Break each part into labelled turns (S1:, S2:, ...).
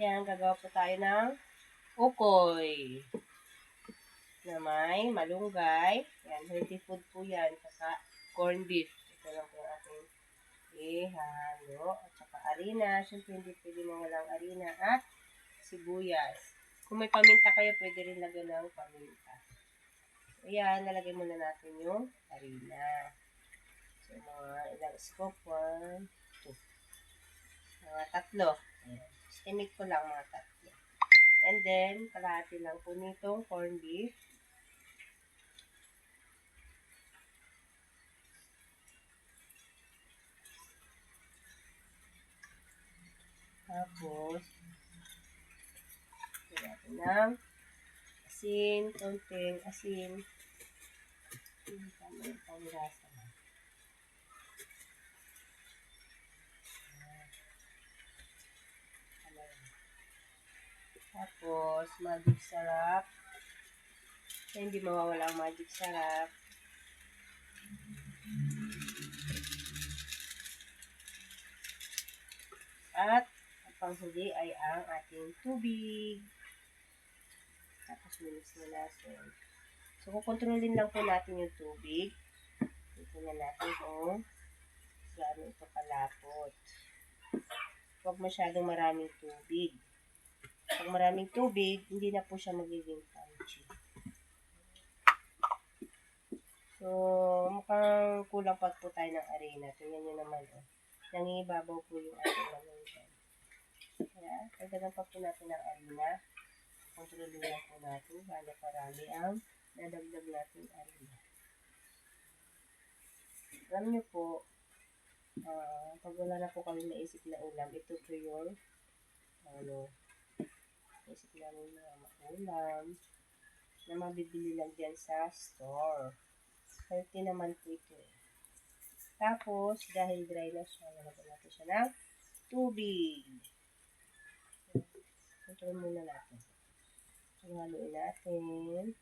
S1: Yan, gagawa po tayo ng ukoy na may malunggay. Yan, healthy food po yan. Saka corned beef. Ito lang po yung ating ihalo. At saka harina. Siyempre, hindi pwede mawalang harina at sibuyas. Kung may paminta kayo, pwede rin lagyan ng paminta. So, yan, nalagay muna natin yung harina. So, mga ilang scoop. 1, 2. Mga 3. Ayan. Estimate ko lang mga 3. And then, kalahati lang po nitong corned beef. Tapos, natin ng asin, konting asin. Tama yung panglasa. Tapos, magic sarap. Hindi mawawala ang magic sarap. At, ang panghuli ay ang ating tubig. Tapos, minis na natin. So, kukontrolin lang po natin yung tubig. Tingnan natin kung gaano ito kalapot. Huwag masyadong maraming tubig. Pag maraming tubig, hindi na po siya magiging crunchy. So, mukhang kulang pa po tayo ng arena. Tingnan nyo naman, oh. Nangingibabaw po yung ating malunggay. Kaya, kagdagan pa po natin ng arena. Kontrolin lang po natin. Bala parami ang dadagdag natin arena. Alam nyo po, pag wala na po kami naisip na ulam, ito po yung naisip namin na ulam na mabibili lang dyan sa store. Healthy naman po ito eh. Tapos, dahil dry na siya, nalagyan natin siya ng tubig. Kontrol muna natin. So, haluin natin.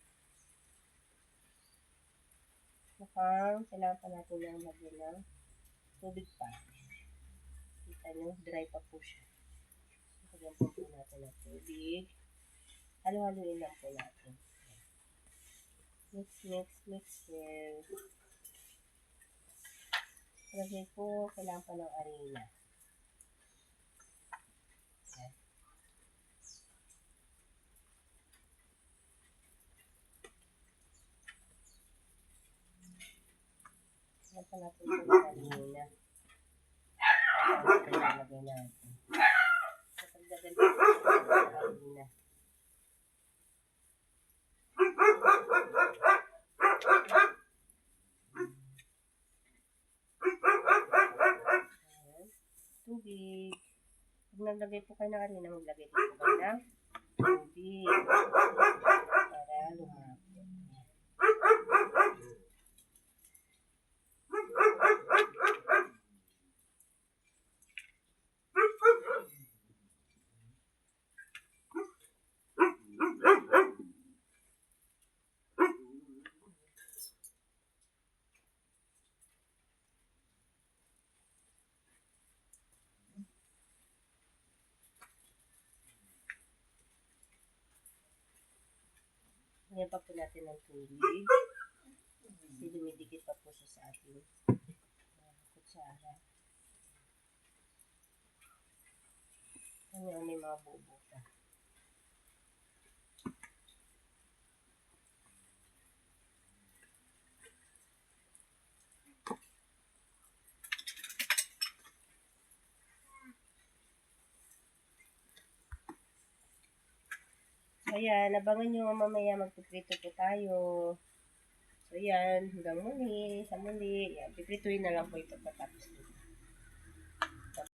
S1: Mukhang kailangan pa natin ng lagyan ng tubig pa. Kita nyo, dry pa po siya. Lagyan po natin ng tubig. Halo-haluin lang po natin. Mix. Lagyan po, kailangan pa ng arena. Kailangan pa natin po ng arena. Lagyan natin. Kapag dagan po ng arena. Tubig. Pag naglagay po kayo ng arena, maglagay din po kayo ng tubig. Para lumapit. Ngayon pa po natin ng tubig. Kasi dumidikit pa po siya sa ating kutsara. Ano may mga bubuka. Ayan, abangan nyo mamaya magpiprito po tayo. So, ayan, hanggang muli, sa muli. Ayan, piprituin na lang po ito patapos.